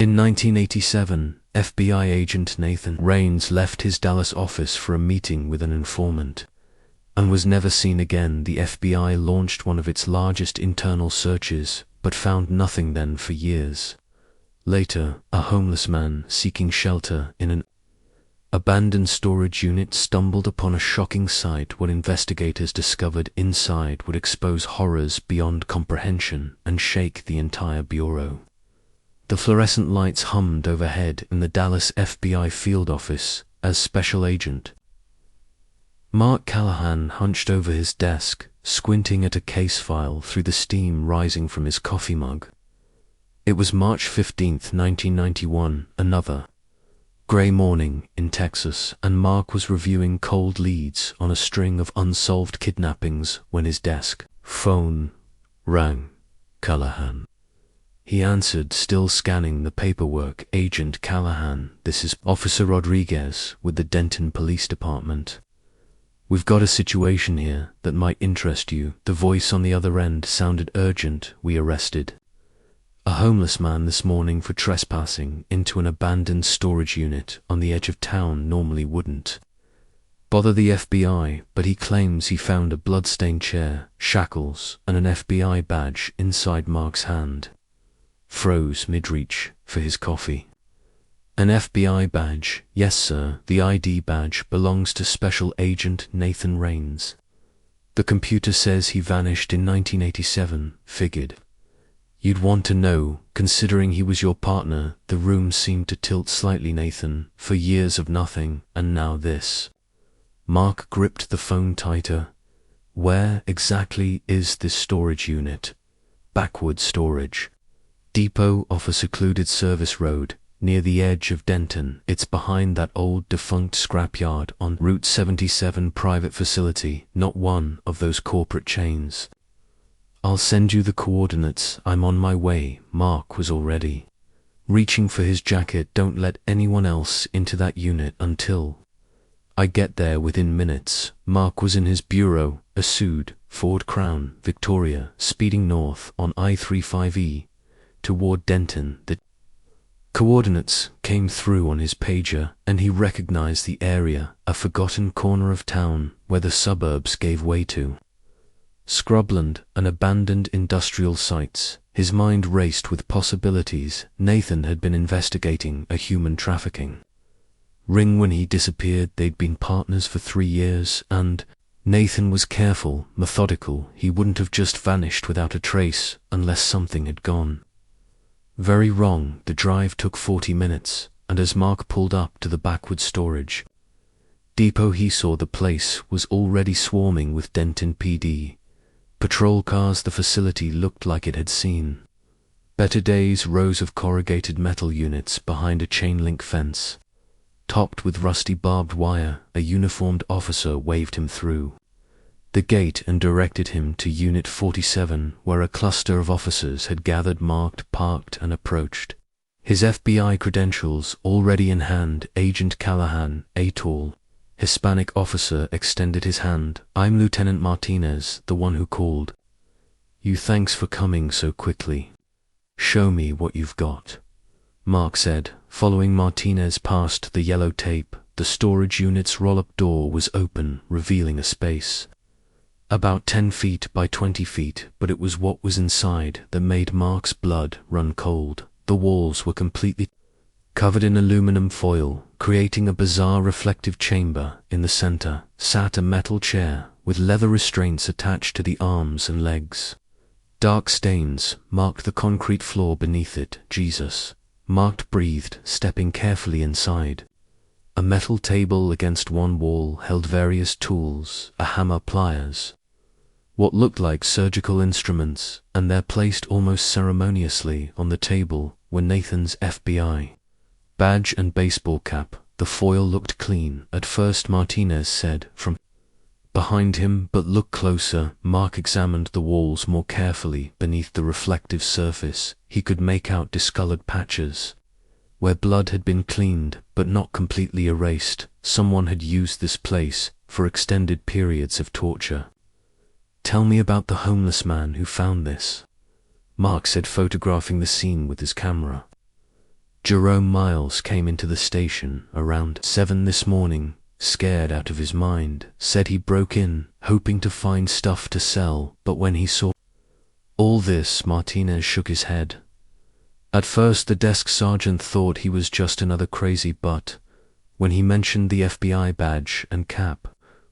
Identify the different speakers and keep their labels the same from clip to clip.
Speaker 1: In 1987, FBI agent Nathan Raines left his Dallas office for a meeting with an informant and was never seen again. The FBI launched one of its largest internal searches, but found nothing then for years. Later, a homeless man seeking shelter in an abandoned storage unit stumbled upon a shocking sight. What investigators discovered inside would expose horrors beyond comprehension and shake the entire bureau. The fluorescent lights hummed overhead in the Dallas FBI field office as Special Agent Mark Callahan hunched over his desk, squinting at a case file through the steam rising from his coffee mug. It was March 15, 1991, another gray morning in Texas, and Mark was reviewing cold leads on a string of unsolved kidnappings when his desk phone rang. Callahan. He answered, still scanning the paperwork. Agent Callahan, this is Officer Rodriguez with the Denton Police Department. We've got a situation here that might interest you. The voice on the other end sounded urgent. We arrested a homeless man this morning for trespassing into an abandoned storage unit on the edge of town. Normally wouldn't bother the FBI, but he claims he found a blood-stained chair, shackles, and an FBI badge inside Mark's hand. Froze mid-reach for his coffee. An FBI badge? Yes, sir. The ID badge belongs to Special Agent Nathan Raines. The computer says he vanished in 1987. Figured you'd want to know, considering he was your partner. The room seemed to tilt slightly. Nathan, for years of nothing, and now this. Mark gripped the phone tighter. Where exactly is this storage unit? Backward storage depot off a secluded service road near the edge of Denton. It's behind that old defunct scrapyard on Route 77. Private facility, not one of those corporate chains. I'll send you the coordinates. I'm on my way. Mark was already reaching for his jacket. Don't let anyone else into that unit until I get there. Within minutes, Mark was in his bureau, a sued Ford Crown Victoria, speeding north on I-35E toward Denton. The coordinates came through on his pager, and he recognized the area, a forgotten corner of town where the suburbs gave way to scrubland and abandoned industrial sites. His mind raced with possibilities. Nathan had been investigating a human trafficking ring when he disappeared. They'd been partners for 3 years, and Nathan was careful, methodical. He wouldn't have just vanished without a trace unless something had gone very wrong. The drive took 40 minutes, and as Mark pulled up to the backward storage depot, he saw the place was already swarming with Denton PD patrol cars. The facility looked like it had seen better days. Rows of corrugated metal units behind a chain-link fence, topped with rusty barbed wire. A uniformed officer waved him through the gate and directed him to Unit 47, where a cluster of officers had gathered. Mark parked and approached, his FBI credentials already in hand. Agent Callahan, a tall Hispanic officer, extended his hand. I'm Lieutenant Martinez, the one who called you. Thanks for coming so quickly. Show me what you've got, Mark said, following Martinez past the yellow tape. The storage unit's roll-up door was open, revealing a space about 10 feet by 20 feet, but it was what was inside that made Mark's blood run cold. The walls were completely covered in aluminum foil, creating a bizarre reflective chamber. In the center sat a metal chair with leather restraints attached to the arms and legs. Dark stains marked the concrete floor beneath it. Jesus, Mark breathed, stepping carefully inside. A metal table against one wall held various tools, a hammer, pliers, what looked like surgical instruments, and they're placed almost ceremoniously on the table were Nathan's FBI badge and baseball cap. The foil looked clean at first, Martinez said from behind him, but look closer. Mark examined the walls more carefully. Beneath the reflective surface, he could make out discolored patches where blood had been cleaned but not completely erased. Someone had used this place for extended periods of torture. Tell me about the homeless man who found this, Mark said, photographing the scene with his camera. Jerome Miles came into the station around 7 this morning, scared out of his mind. Said he broke in, hoping to find stuff to sell, but when he saw all this, Martinez shook his head. At first the desk sergeant thought he was just another crazy, but when he mentioned the FBI badge and cap,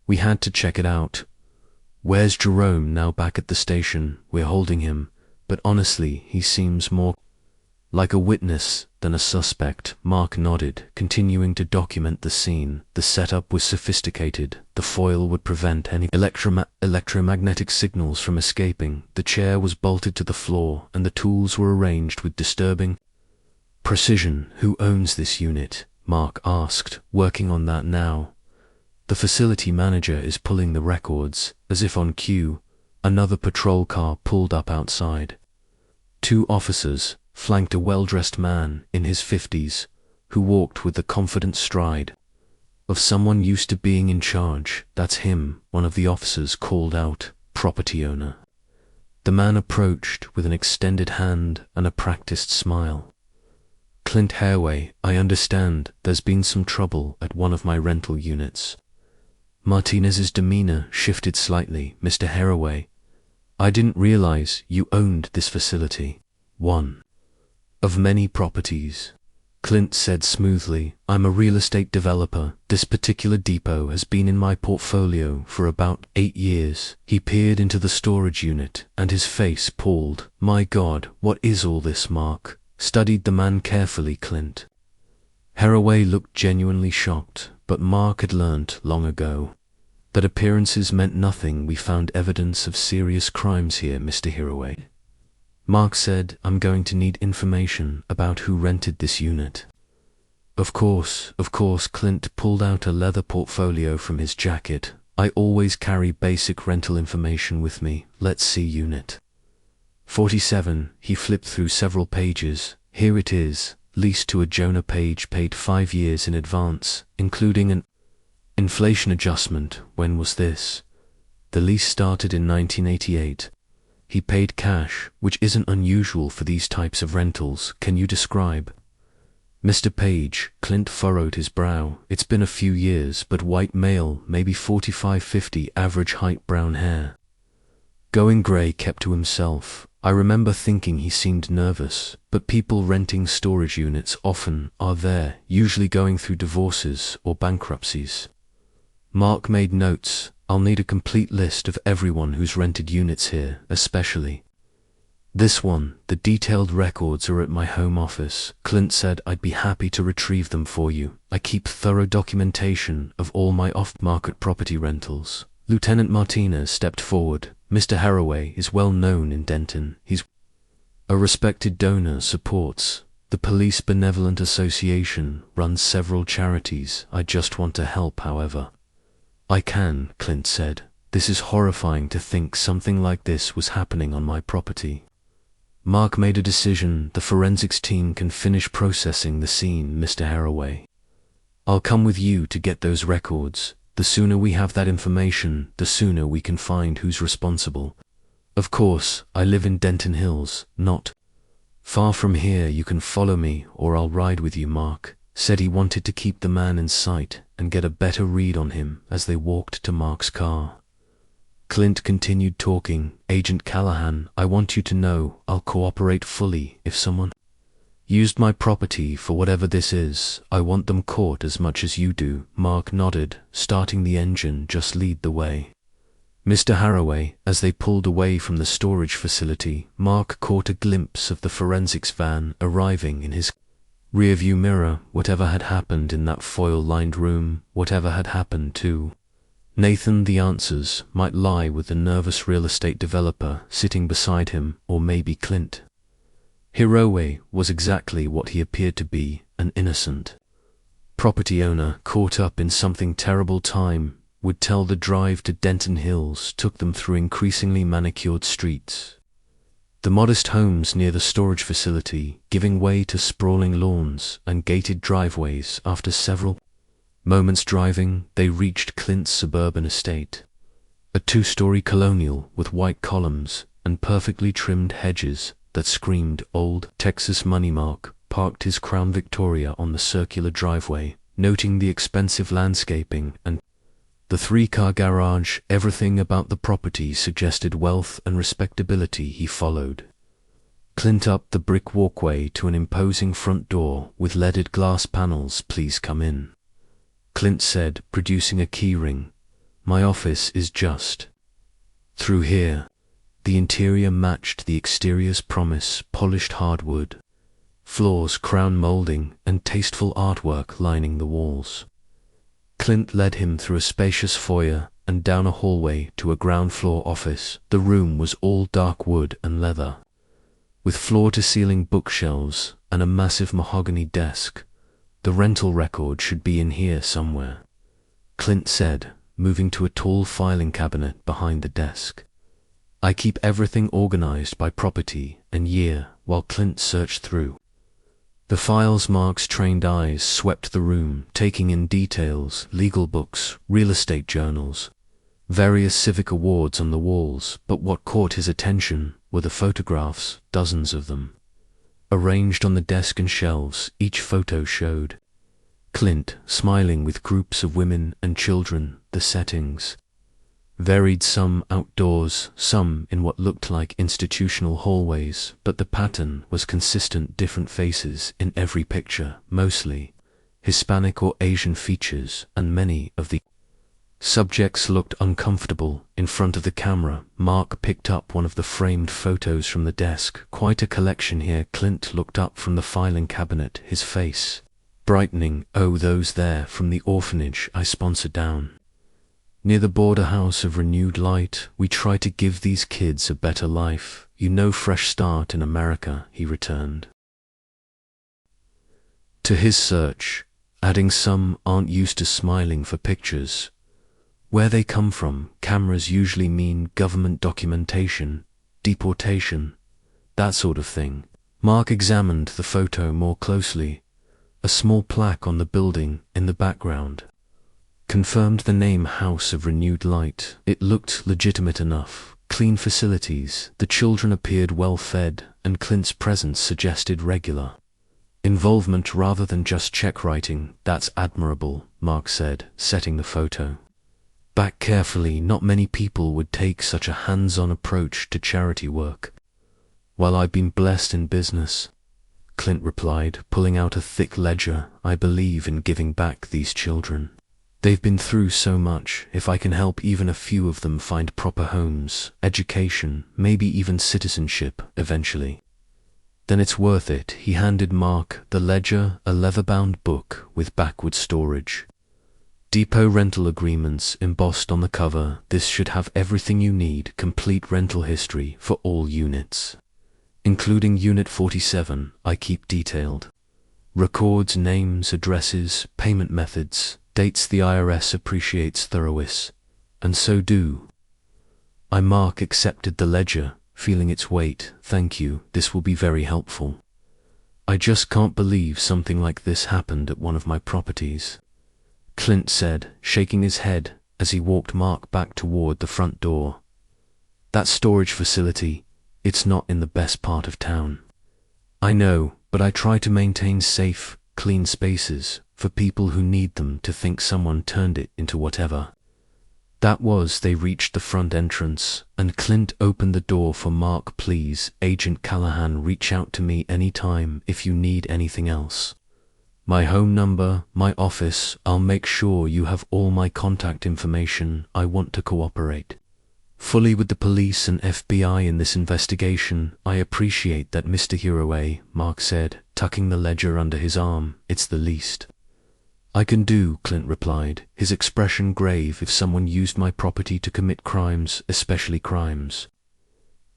Speaker 1: we had to check it out. Where's Jerome? Now back at the station. We're holding him, but honestly, he seems more like a witness than a suspect. Mark nodded, continuing to document the scene. The setup was sophisticated. The foil would prevent any electromagnetic signals from escaping. The chair was bolted to the floor, and the tools were arranged with disturbing precision. Who owns this unit? Mark asked. Working on that now. The facility manager is pulling the records. As if on cue, another patrol car pulled up outside. 2 officers flanked a well-dressed man in his 50s, who walked with the confident stride of someone used to being in charge. That's him, one of the officers called out. Property owner. The man approached with an extended hand and a practiced smile. Clint Haraway, I understand there's been some trouble at one of my rental units. Martinez's demeanor shifted slightly. Mr. Haraway, I didn't realize you owned this facility. One of many properties. Clint said smoothly, I'm a real estate developer. This particular depot has been in my portfolio for about 8 years. He peered into the storage unit, and his face palled. My God, what is all this? Mark studied the man carefully. Clint Haraway looked genuinely shocked, but Mark had learnt long ago that appearances meant nothing. We found evidence of serious crimes here, Mr. Haraway. Mark said, I'm going to need information about who rented this unit. Of course. Clint pulled out a leather portfolio from his jacket. I always carry basic rental information with me. Let's see, unit 47. He flipped through several pages. Here it is. Leased to a Jonah Page, paid 5 years in advance, including an inflation adjustment. When was this? The lease started in 1988. He paid cash, which isn't unusual for these types of rentals. Can you describe Mr. Page? Clint furrowed his brow. It's been a few years, but white male, maybe 45-50, average height, brown hair. Going gray, kept to himself. I remember thinking he seemed nervous, but people renting storage units often are there, usually going through divorces or bankruptcies. Mark made notes. I'll need a complete list of everyone who's rented units here, especially this one. The detailed records are at my home office. Clint said, I'd be happy to retrieve them for you. I keep thorough documentation of all my off-market property rentals. Lieutenant Martinez stepped forward. Mr. Haraway is well known in Denton. He's a respected donor, supports the Police Benevolent Association, runs several charities. I just want to help however I can, Clint said. This is horrifying to think something like this was happening on my property. Mark made a decision. The forensics team can finish processing the scene, Mr. Haraway. I'll come with you to get those records. The sooner we have that information, the sooner we can find who's responsible. Of course, I live in Denton Hills, not far from here. You can follow me, or I'll ride with you. Mark said he wanted to keep the man in sight and get a better read on him as they walked to Mark's car. Clint continued talking. Agent Callahan, I want you to know I'll cooperate fully if someone used my property for whatever this is. I want them caught as much as you do. Mark nodded. Starting the engine, just lead the way. Mr. Haraway, as they pulled away from the storage facility, Mark caught a glimpse of the forensics van arriving in his rearview mirror. Whatever had happened in that foil-lined room, whatever had happened to Nathan, the answers might lie with the nervous real estate developer sitting beside him, or maybe Clint. Haraway was exactly what he appeared to be, an innocent property owner caught up in something terrible. Time would tell. The drive to Denton Hills took them through increasingly manicured streets, the modest homes near the storage facility giving way to sprawling lawns and gated driveways. After several moments driving, they reached Clint's suburban estate, a 2-story colonial with white columns and perfectly trimmed hedges that screamed Old Texas money. Mark parked his Crown Victoria on the circular driveway, noting the expensive landscaping and the three-car garage. Everything about the property suggested wealth and respectability. He followed Clint up the brick walkway to an imposing front door with leaded glass panels. "Please come in," Clint said, producing a keyring. "My office is just through here." The interior matched the exterior's promise: polished hardwood floors, crown molding, and tasteful artwork lining the walls. Clint led him through a spacious foyer and down a hallway to a ground-floor office. The room was all dark wood and leather, with floor-to-ceiling bookshelves and a massive mahogany desk. "The rental record should be in here somewhere," Clint said, moving to a tall filing cabinet behind the desk. "I keep everything organized by property and year." While Clint searched through the files, Mark's trained eyes swept the room, taking in details: legal books, real estate journals, various civic awards on the walls. But what caught his attention were the photographs, dozens of them, arranged on the desk and shelves. Each photo showed Clint smiling with groups of women and children. The settings varied, some outdoors, some in what looked like institutional hallways, but the pattern was consistent: different faces in every picture, mostly Hispanic or Asian features, and many of the subjects looked uncomfortable in front of the camera. Mark picked up one of the framed photos from the desk. "Quite a collection here." Clint looked up from the filing cabinet, his face brightening. "Oh, those there from the orphanage I sponsored down near the border house of Renewed Light. We try to give these kids a better life. You know, fresh start in America," he returned to his search, adding, "Some aren't used to smiling for pictures. Where they come from, cameras usually mean government documentation, deportation, that sort of thing." Mark examined the photo more closely. A small plaque on the building in the background confirmed the name House of Renewed Light. It looked legitimate enough. Clean facilities, the children appeared well fed, and Clint's presence suggested regular involvement rather than just check writing. "That's admirable," Mark said, setting the photo back carefully. "Not many people would take such a hands-on approach to charity work." "Well, I've been blessed in business," Clint replied, pulling out a thick ledger. "I believe in giving back these children. They've been through so much. If I can help even a few of them find proper homes, education, maybe even citizenship eventually, then it's worth it." He handed Mark the ledger, a leather-bound book with backward storage, depot rental agreements embossed on the cover. "This should have everything you need: complete rental history for all units, including Unit 47. I keep detailed records, names, addresses, payment methods, dates. The IRS appreciates thoroughness, and so do I." Mark accepted the ledger, feeling its weight. "Thank you, this will be very helpful. I just can't believe something like this happened at one of my properties," Clint said, shaking his head as he walked Mark back toward the front door. "That storage facility, it's not in the best part of town." "I know, but I try to maintain safe, clean spaces for people who need them. To think someone turned it into whatever that was." They reached the front entrance, and Clint opened the door for Mark. "Please, Agent Callahan, reach out to me anytime if you need anything else. My home number, my office, I'll make sure you have all my contact information. I want to cooperate fully with the police and FBI in this investigation." "I appreciate that, Mr. Hiroe," Mark said, tucking the ledger under his arm. "It's the least I can do," Clint replied, his expression grave. "If someone used my property to commit crimes, especially crimes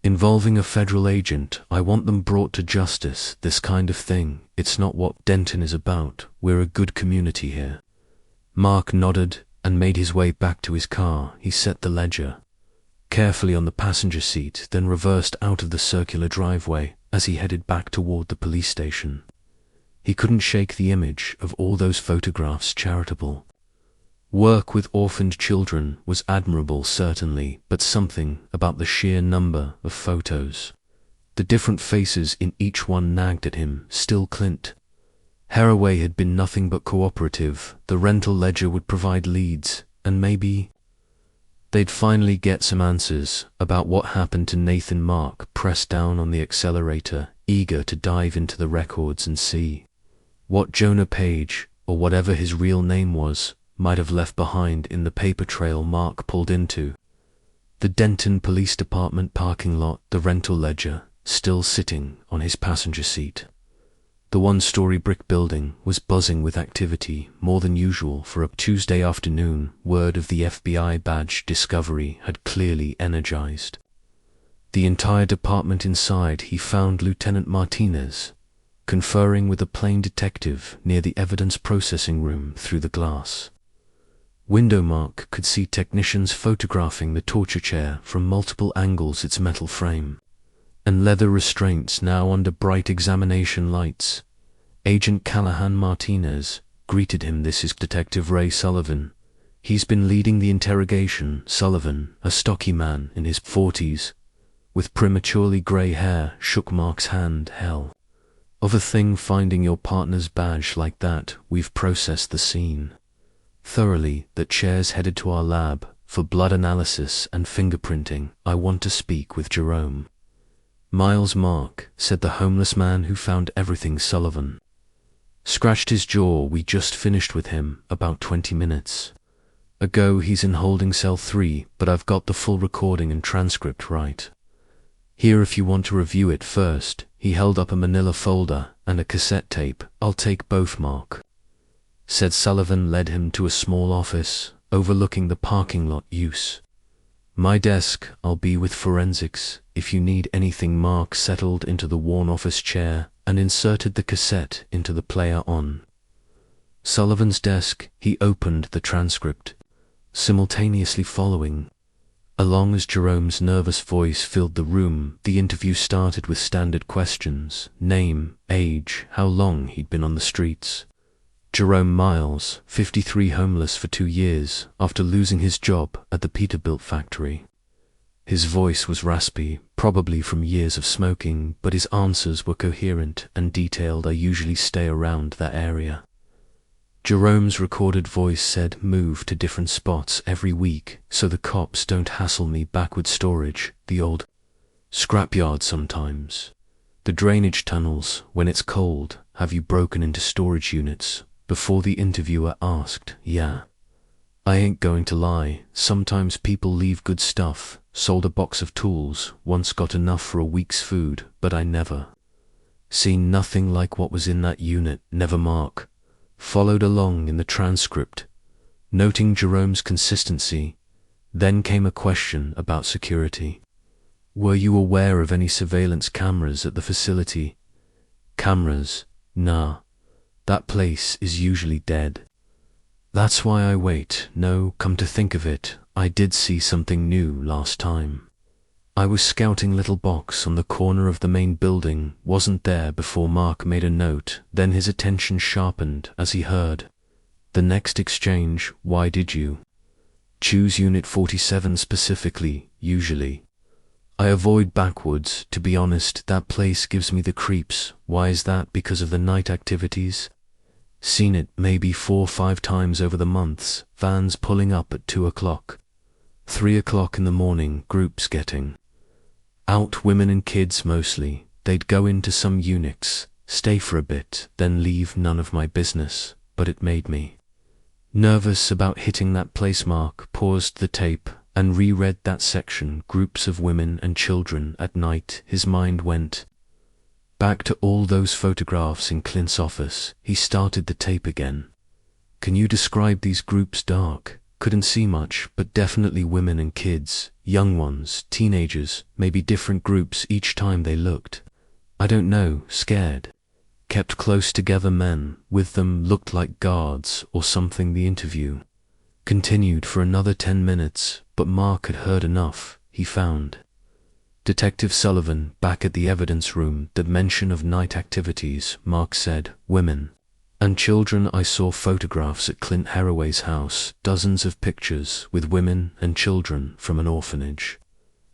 Speaker 1: involving a federal agent, I want them brought to justice. This kind of thing, it's not what Denton is about. We're a good community here." Mark nodded and made his way back to his car. He set the ledger carefully on the passenger seat, then reversed out of the circular driveway as he headed back toward the police station. He couldn't shake the image of all those photographs. Charitable work with orphaned children was admirable, certainly, but something about the sheer number of photos The different faces in each one nagged at him. Still Clint. Haraway had been nothing but cooperative. The rental ledger would provide leads, and maybe they'd finally get some answers about what happened to Nathan. Mark pressed down on the accelerator, eager to dive into the records and see what Jonah Page, or whatever his real name was, might have left behind in the paper trail. Mark pulled into the Denton Police Department parking lot, the rental ledger still sitting on his passenger seat. The one-story brick building was buzzing with activity, more than usual for a Tuesday afternoon. Word of the FBI badge discovery had clearly energized the entire department. Inside, he found Lieutenant Martinez conferring with a plain detective near the evidence processing room through the glass window. Mark could see technicians photographing the torture chair from multiple angles, its metal frame and leather restraints now under bright examination lights. Agent Callahan Martinez greeted him. "This is Detective Ray Sullivan. He's been leading the interrogation." Sullivan, a stocky man in his 40s, with prematurely grey hair, shook Mark's hand. "Hell of a thing finding your partner's badge like that. We've processed the scene thoroughly. The chair's headed to our lab for blood analysis and fingerprinting. I want to speak with Jerome Miles." "Mark," said the homeless man who found everything. Sullivan scratched his jaw. "We just finished with him about 20 minutes ago. He's in holding cell 3, but I've got the full recording and transcript right here if you want to review it first." He held up a manila folder and a cassette tape. "I'll take both," Mark said. Sullivan led him to a small office overlooking the parking lot. "Use my desk. I'll be with forensics if you need anything." Mark settled into the worn office chair and inserted the cassette into the player on Sullivan's desk. He opened the transcript, simultaneously following along as Jerome's nervous voice filled the room. The interview started with standard questions: name, age, how long he'd been on the streets. Jerome Miles, 53, homeless for 2 years after losing his job at the Peterbilt factory. His voice was raspy, probably from years of smoking, but his answers were coherent and detailed. "I usually stay around that area." Jerome's recorded voice said, "Move to different spots every week so the cops don't hassle me. Backward storage, the old scrapyard sometimes. The drainage tunnels when it's cold. Have you broken into storage units?" Before the interviewer asked. "Yeah. I ain't going to lie. Sometimes people leave good stuff. Sold a box of tools, once got enough for a week's food, but I never seen nothing like what was in that unit." Never. Mark followed along in the transcript, noting Jerome's consistency. Then came a question about security. "Were you aware of any surveillance cameras at the facility?" "Cameras? Nah. That place is usually dead. That's why I wait." "No, come to think of it, I did see something new last time. I was scouting little box on the corner of the main building. Wasn't there before." Mark made a note, then his attention sharpened as he heard the next exchange. "Why did you choose Unit 47 specifically?" "Usually I avoid backwoods, to be honest. That place gives me the creeps." "Why is that?" "Because of the night activities. Seen it maybe 4 or 5 times over the months. Vans pulling up at 2 o'clock, 3 o'clock in the morning, groups getting out, women and kids mostly. They'd go into some units, stay for a bit, then leave. None of my business, but it made me nervous about hitting that place." Mark paused the tape and reread that section. Groups of women and children at night. His mind went back to all those photographs in Clint's office. He started the tape again. "Can you describe these groups?" "Dark. Couldn't see much, but definitely women and kids. Young ones, teenagers, maybe different groups each time they looked. I don't know, scared. Kept close together. Men with them looked like guards or something." The interview continued for another 10 minutes, but Mark had heard enough. He found Detective Sullivan back at the evidence room. "The mention of night activities," Mark said. "Women and children. I saw photographs at Clint Haraway's house, dozens of pictures with women and children from an orphanage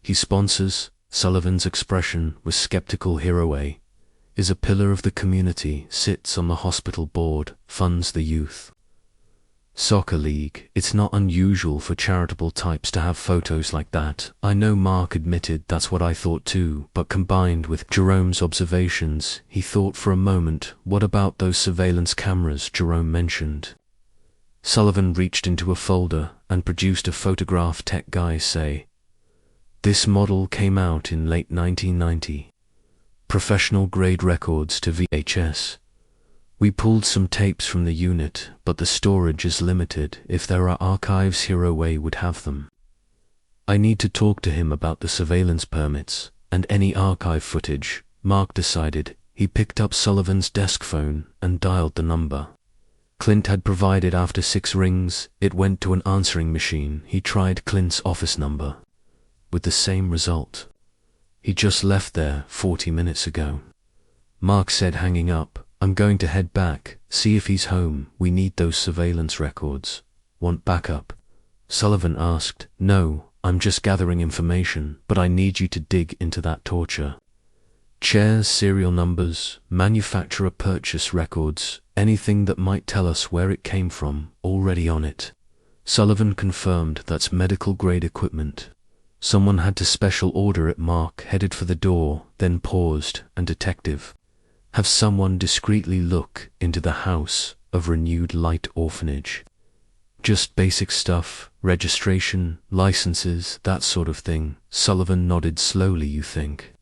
Speaker 1: he sponsors. Sullivan's expression was skeptical. Hero A is a pillar of the community, sits on the hospital board, funds the youth soccer league. It's not unusual for charitable types to have photos like that. I know. Mark admitted that's what I thought too, but combined with Jerome's observations, he thought for a moment, what about those surveillance cameras Jerome mentioned? Sullivan reached into a folder and produced a photograph. Tech guys say this model came out in late 1990. Professional grade records to VHS. We pulled some tapes from the unit, but the storage is limited. If there are archives, Hero A would have them. I need to talk to him about the surveillance permits and any archive footage. Mark decided. He picked up Sullivan's desk phone and dialed the number Clint had provided. After 6 rings, it went to an answering machine. He tried Clint's office number, with the same result. He just left there 40 minutes ago. Mark said, hanging up, I'm going to head back, see if he's home. We need those surveillance records. Want backup? Sullivan asked. No, I'm just gathering information, but I need you to dig into that torture. Chairs, serial numbers, manufacturer purchase records, anything that might tell us where it came from, already on it. Sullivan confirmed that's medical grade equipment. Someone had to special order it. Mark headed for the door, then paused, and detective. Have someone discreetly look into the House of Renewed Light orphanage. Just basic stuff, registration, licenses, that sort of thing. Sullivan nodded slowly. You think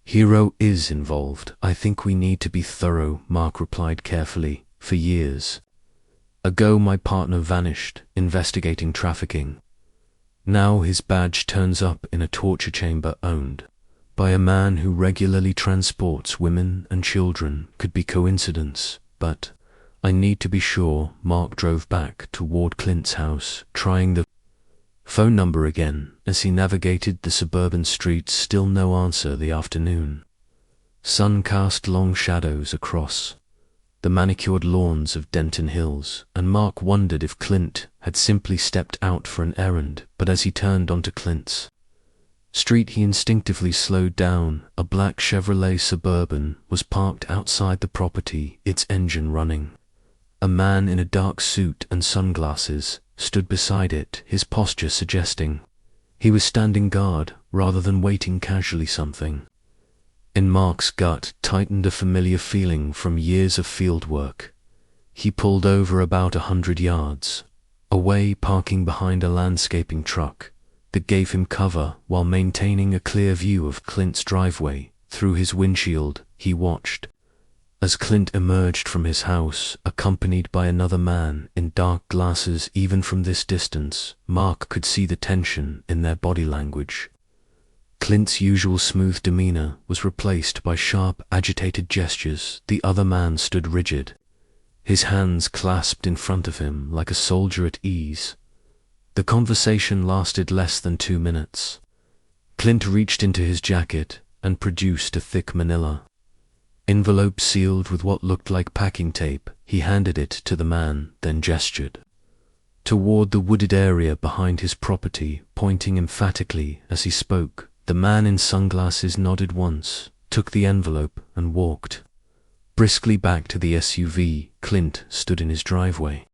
Speaker 1: Hero is involved? I think we need to be thorough, Mark replied carefully. For years ago my partner vanished, investigating trafficking. Now his badge turns up in a torture chamber owned by a man who regularly transports women and children. Could be coincidence, but I need to be sure. Mark drove back toward Clint's house, trying the phone number again as he navigated the suburban streets. Still no answer. The afternoon sun cast long shadows across the manicured lawns of Denton Hills, and Mark wondered if Clint had simply stepped out for an errand. But as he turned onto Clint's street, he instinctively slowed down. A black Chevrolet Suburban was parked outside the property, its engine running. A man in a dark suit and sunglasses stood beside it, his posture suggesting he was standing guard rather than waiting casually. Something in Mark's gut tightened, a familiar feeling from years of field work. He pulled over about 100 yards away, parking behind a landscaping truck that gave him cover while maintaining a clear view of Clint's driveway. Through his windshield, he watched as Clint emerged from his house, accompanied by another man in dark glasses. Even from this distance, Mark could see the tension in their body language. Clint's usual smooth demeanor was replaced by sharp, agitated gestures. The other man stood rigid, his hands clasped in front of him like a soldier at ease. The conversation lasted less than 2 minutes. Clint reached into his jacket and produced a thick manila envelope sealed with what looked like packing tape. He handed it to the man, then gestured toward the wooded area behind his property, pointing emphatically as he spoke. The man in sunglasses nodded once, took the envelope, and walked briskly back to the SUV. Clint stood in his driveway,